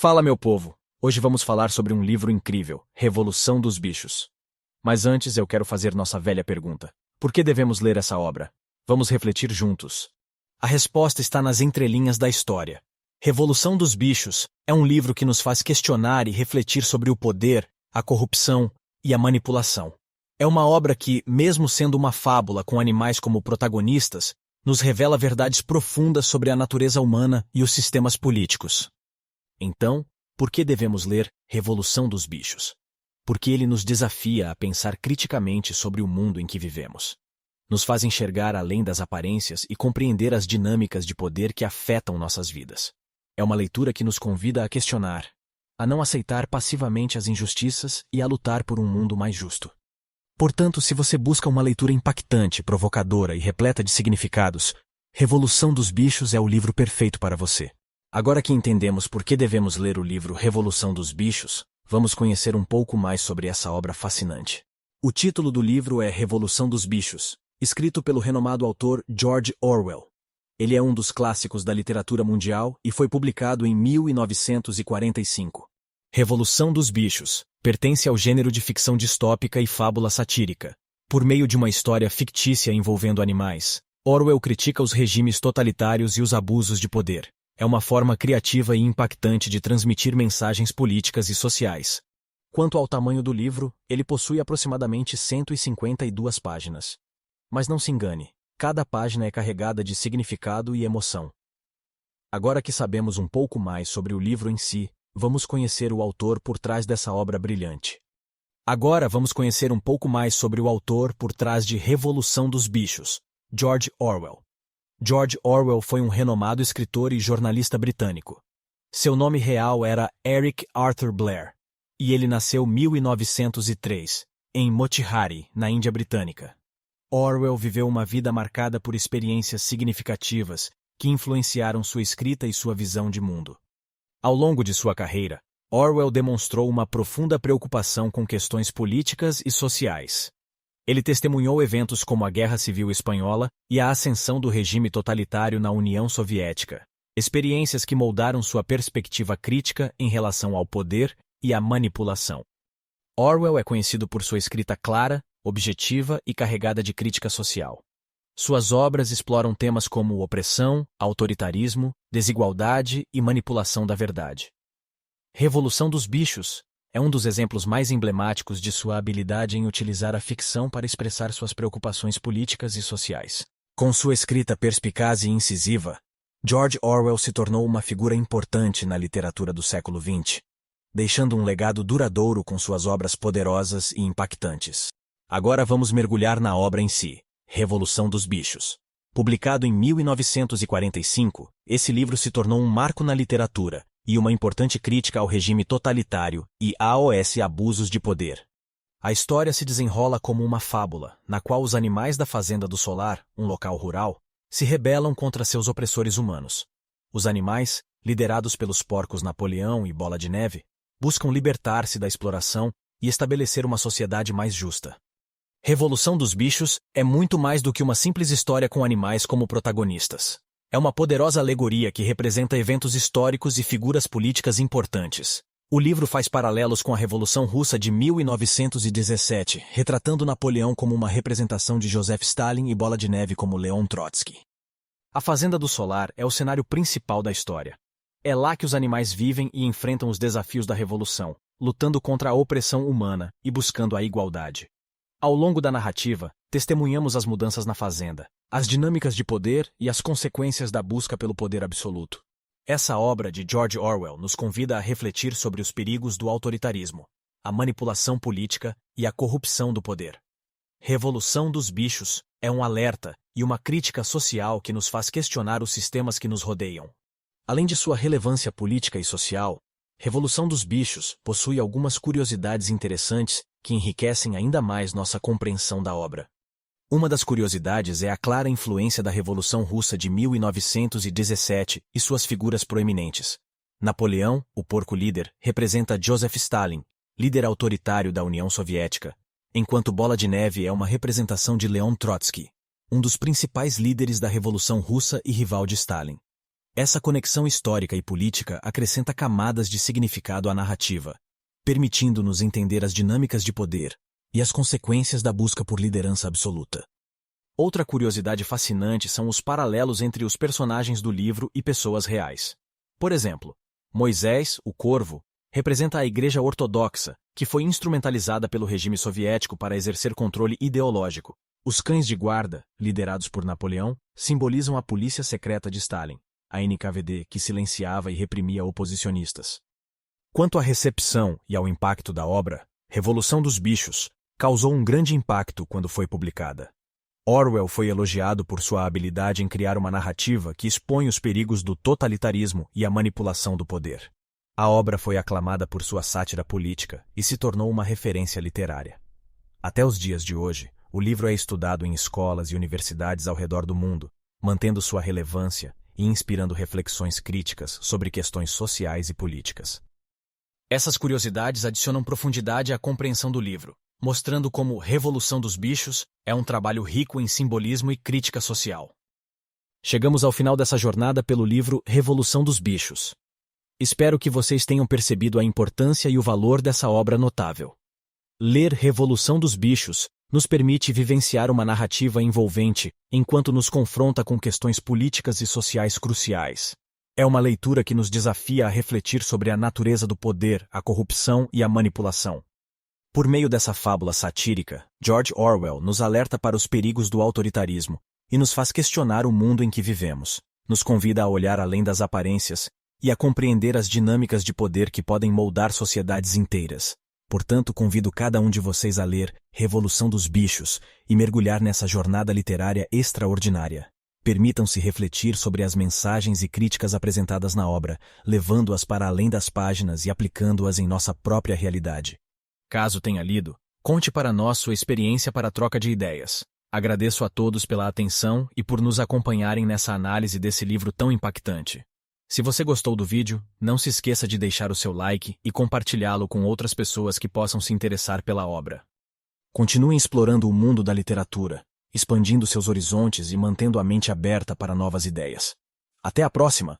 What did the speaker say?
Fala, meu povo! Hoje vamos falar sobre um livro incrível, Revolução dos Bichos. Mas antes eu quero fazer nossa velha pergunta. Por que devemos ler essa obra? Vamos refletir juntos. A resposta está nas entrelinhas da história. Revolução dos Bichos é um livro que nos faz questionar e refletir sobre o poder, a corrupção e a manipulação. É uma obra que, mesmo sendo uma fábula com animais como protagonistas, nos revela verdades profundas sobre a natureza humana e os sistemas políticos. Então, por que devemos ler Revolução dos Bichos? Porque ele nos desafia a pensar criticamente sobre o mundo em que vivemos. Nos faz enxergar além das aparências e compreender as dinâmicas de poder que afetam nossas vidas. É uma leitura que nos convida a questionar, a não aceitar passivamente as injustiças e a lutar por um mundo mais justo. Portanto, se você busca uma leitura impactante, provocadora e repleta de significados, Revolução dos Bichos é o livro perfeito para você. Agora que entendemos por que devemos ler o livro Revolução dos Bichos, vamos conhecer um pouco mais sobre essa obra fascinante. O título do livro é Revolução dos Bichos, escrito pelo renomado autor George Orwell. Ele é um dos clássicos da literatura mundial e foi publicado em 1945. Revolução dos Bichos pertence ao gênero de ficção distópica e fábula satírica. Por meio de uma história fictícia envolvendo animais, Orwell critica os regimes totalitários e os abusos de poder. É uma forma criativa e impactante de transmitir mensagens políticas e sociais. Quanto ao tamanho do livro, ele possui aproximadamente 152 páginas. Mas não se engane, cada página é carregada de significado e emoção. Agora que sabemos um pouco mais sobre o livro em si, vamos conhecer o autor por trás dessa obra brilhante. Agora vamos conhecer um pouco mais sobre o autor por trás de Revolução dos Bichos, George Orwell. George Orwell foi um renomado escritor e jornalista britânico. Seu nome real era Eric Arthur Blair, e ele nasceu em 1903, em Motihari, na Índia Britânica. Orwell viveu uma vida marcada por experiências significativas que influenciaram sua escrita e sua visão de mundo. Ao longo de sua carreira, Orwell demonstrou uma profunda preocupação com questões políticas e sociais. Ele testemunhou eventos como a Guerra Civil Espanhola e a ascensão do regime totalitário na União Soviética, experiências que moldaram sua perspectiva crítica em relação ao poder e à manipulação. Orwell é conhecido por sua escrita clara, objetiva e carregada de crítica social. Suas obras exploram temas como opressão, autoritarismo, desigualdade e manipulação da verdade. Revolução dos Bichos é um dos exemplos mais emblemáticos de sua habilidade em utilizar a ficção para expressar suas preocupações políticas e sociais. Com sua escrita perspicaz e incisiva, George Orwell se tornou uma figura importante na literatura do século XX, deixando um legado duradouro com suas obras poderosas e impactantes. Agora vamos mergulhar na obra em si, Revolução dos Bichos. Publicado em 1945, esse livro se tornou um marco na literatura e uma importante crítica ao regime totalitário e aos abusos de poder. A história se desenrola como uma fábula, na qual os animais da Fazenda do Solar, um local rural, se rebelam contra seus opressores humanos. Os animais, liderados pelos porcos Napoleão e Bola de Neve, buscam libertar-se da exploração e estabelecer uma sociedade mais justa. Revolução dos Bichos é muito mais do que uma simples história com animais como protagonistas. É uma poderosa alegoria que representa eventos históricos e figuras políticas importantes. O livro faz paralelos com a Revolução Russa de 1917, retratando Napoleão como uma representação de Joseph Stalin e Bola de Neve como Leon Trotsky. A Fazenda do Solar é o cenário principal da história. É lá que os animais vivem e enfrentam os desafios da revolução, lutando contra a opressão humana e buscando a igualdade. Ao longo da narrativa, testemunhamos as mudanças na fazenda, as dinâmicas de poder e as consequências da busca pelo poder absoluto. Essa obra de George Orwell nos convida a refletir sobre os perigos do autoritarismo, a manipulação política e a corrupção do poder. Revolução dos Bichos é um alerta e uma crítica social que nos faz questionar os sistemas que nos rodeiam. Além de sua relevância política e social, Revolução dos Bichos possui algumas curiosidades interessantes que enriquecem ainda mais nossa compreensão da obra. Uma das curiosidades é a clara influência da Revolução Russa de 1917 e suas figuras proeminentes. Napoleão, o porco líder, representa Joseph Stalin, líder autoritário da União Soviética, enquanto Bola de Neve é uma representação de Leon Trotsky, um dos principais líderes da Revolução Russa e rival de Stalin. Essa conexão histórica e política acrescenta camadas de significado à narrativa, permitindo-nos entender as dinâmicas de poder e as consequências da busca por liderança absoluta. Outra curiosidade fascinante são os paralelos entre os personagens do livro e pessoas reais. Por exemplo, Moisés, o corvo, representa a Igreja Ortodoxa, que foi instrumentalizada pelo regime soviético para exercer controle ideológico. Os cães de guarda, liderados por Napoleão, simbolizam a polícia secreta de Stalin, a NKVD, que silenciava e reprimia oposicionistas. Quanto à recepção e ao impacto da obra, Revolução dos Bichos causou um grande impacto quando foi publicada. Orwell foi elogiado por sua habilidade em criar uma narrativa que expõe os perigos do totalitarismo e a manipulação do poder. A obra foi aclamada por sua sátira política e se tornou uma referência literária. Até os dias de hoje, o livro é estudado em escolas e universidades ao redor do mundo, mantendo sua relevância e inspirando reflexões críticas sobre questões sociais e políticas. Essas curiosidades adicionam profundidade à compreensão do livro, mostrando como Revolução dos Bichos é um trabalho rico em simbolismo e crítica social. Chegamos ao final dessa jornada pelo livro Revolução dos Bichos. Espero que vocês tenham percebido a importância e o valor dessa obra notável. Ler Revolução dos Bichos nos permite vivenciar uma narrativa envolvente enquanto nos confronta com questões políticas e sociais cruciais. É uma leitura que nos desafia a refletir sobre a natureza do poder, a corrupção e a manipulação. Por meio dessa fábula satírica, George Orwell nos alerta para os perigos do autoritarismo e nos faz questionar o mundo em que vivemos. Nos convida a olhar além das aparências e a compreender as dinâmicas de poder que podem moldar sociedades inteiras. Portanto, convido cada um de vocês a ler Revolução dos Bichos e mergulhar nessa jornada literária extraordinária. Permitam-se refletir sobre as mensagens e críticas apresentadas na obra, levando-as para além das páginas e aplicando-as em nossa própria realidade. Caso tenha lido, conte para nós sua experiência para a troca de ideias. Agradeço a todos pela atenção e por nos acompanharem nessa análise desse livro tão impactante. Se você gostou do vídeo, não se esqueça de deixar o seu like e compartilhá-lo com outras pessoas que possam se interessar pela obra. Continuem explorando o mundo da literatura, expandindo seus horizontes e mantendo a mente aberta para novas ideias. Até a próxima!